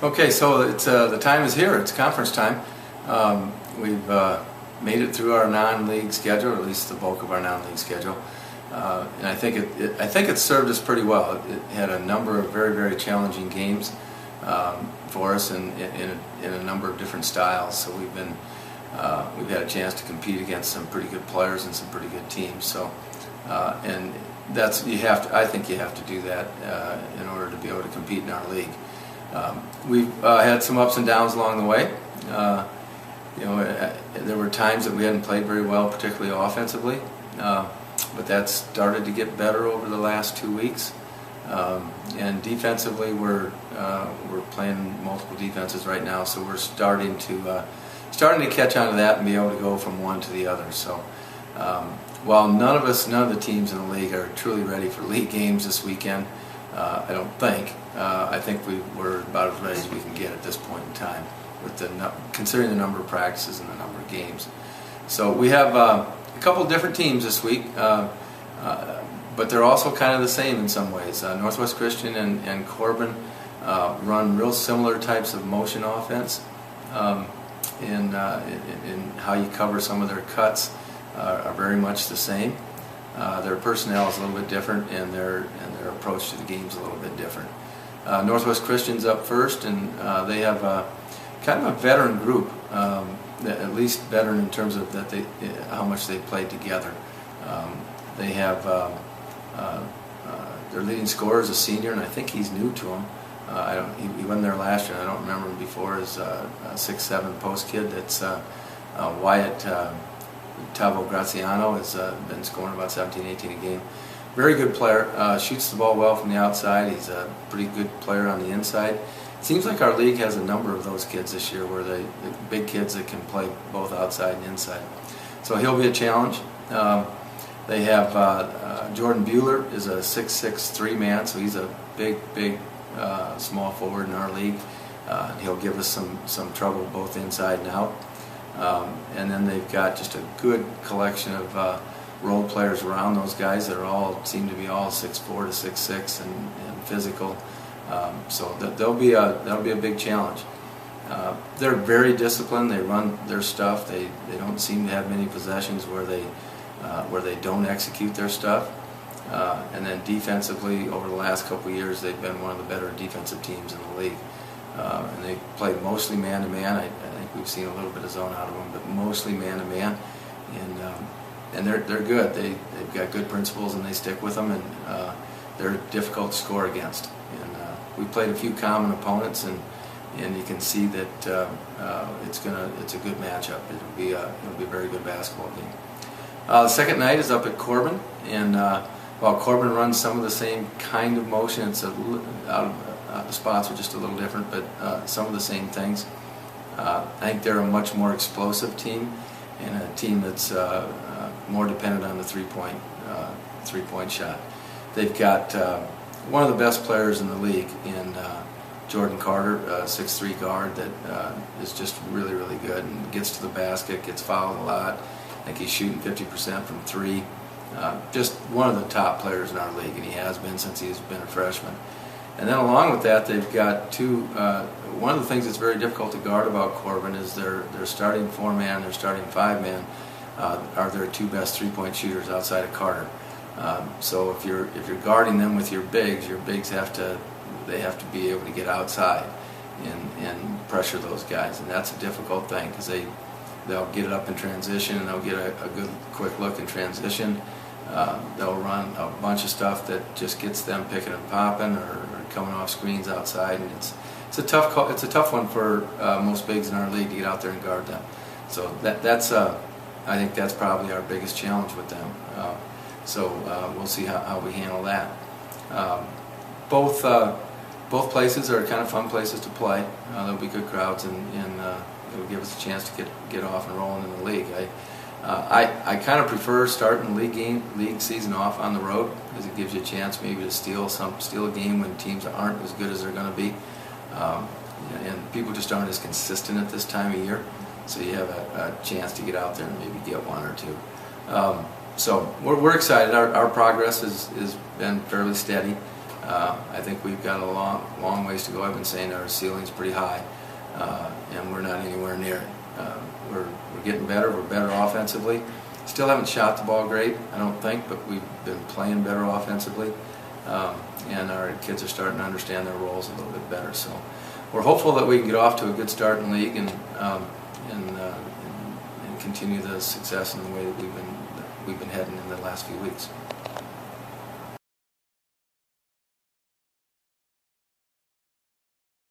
Okay, so the time is here. It's conference time. We've made it through our non-league schedule, or at least the bulk of our non-league schedule, and I think it served us pretty well. It had a number of very, very challenging games for us in a number of different styles. So we've had a chance to compete against some pretty good players and some pretty good teams. So and I think you have to do that in order to be able to compete in our league. We've had some ups and downs along the way. There were times that we hadn't played very well, particularly offensively, but that started to get better over the last 2 weeks. And defensively, we're playing multiple defenses right now, so we're starting to catch on to that and be able to go from one to the other. So while none of the teams in the league are truly ready for league games this weekend, I don't think. I think we're about as ready as we can get at this point in time, considering the number of practices and the number of games. So we have a couple different teams this week, but they're also kind of the same in some ways. Northwest Christian and Corban run real similar types of motion offense, in how you cover some of their cuts are very much the same. Their personnel is a little bit different, and their approach to the game is a little bit different. Northwest Christian's up first, and they have kind of a veteran group, at least veteran in terms of how much they played together. They have their leading scorer is a senior, and I think he's new to them. He wasn't there last year. I don't remember him before. As a 6'7" post kid. That's Wyatt Tavo Graziano has been scoring about 17, 18 a game. Very good player. Shoots the ball well from the outside. He's a pretty good player on the inside. It seems like our league has a number of those kids this year, where the big kids that can play both outside and inside. So he'll be a challenge. They have Jordan Bueller is a 6'6" three-man, so he's a big small forward in our league. He'll give us some trouble both inside and out. And then they've got just a good collection of role players around those guys that seem to be all 6'4" to 6'6" and physical. So that'll be a big challenge. They're very disciplined. They run their stuff. They don't seem to have many possessions where they don't execute their stuff. And then defensively, over the last couple of years, they've been one of the better defensive teams in the league. And they play mostly man-to-man. I think we've seen a little bit of zone out of them, but mostly man-to-man. And they're good. They've got good principles, and they stick with them, and they're difficult to score against. And we played a few common opponents, and you can see that it's a good matchup. It'll be a very good basketball game. The second night is up at Corban, and while Corban runs some of the same kind of motion, it's the spots are just a little different, but some of the same things. I think they're a much more explosive team, and a team that's more dependent on the three-point shot. They've got one of the best players in the league in Jordan Carter, 6'3" guard that is just really, really good and gets to the basket, gets fouled a lot. I think he's shooting 50% from three. Just one of the top players in our league, and he has been since he's been a freshman. And then along with that, they've got one of the things that's very difficult to guard about Corban is their starting four-man, their starting five-man are their two best three-point shooters outside of Carter. So if you're guarding them with your bigs have to be able to get outside and pressure those guys, and that's a difficult thing because they'll get it up in transition, and they'll get a good quick look in transition. They'll run a bunch of stuff that just gets them picking and popping or coming off screens outside, and it's a tough one for most bigs in our league to get out there and guard them. So I think that's probably our biggest challenge with them. So we'll see how we handle that. Both places are kind of fun places to play. There'll be good crowds, and it'll give us a chance to get off and rolling in the league. I kind of prefer starting league season off on the road, because it gives you a chance maybe to steal a game when teams aren't as good as they're going to be, and people just aren't as consistent at this time of year. So you have a chance to get out there and maybe get one or two. So we're excited. Our progress has been fairly steady. I think we've got a long ways to go. I've been saying our ceiling's pretty high, and we're not anywhere near it. We're getting better. We're better offensively. Still haven't shot the ball great, I don't think, but we've been playing better offensively, and our kids are starting to understand their roles a little bit better. So we're hopeful that we can get off to a good start in the league and continue the success in the way that we've been heading in the last few weeks.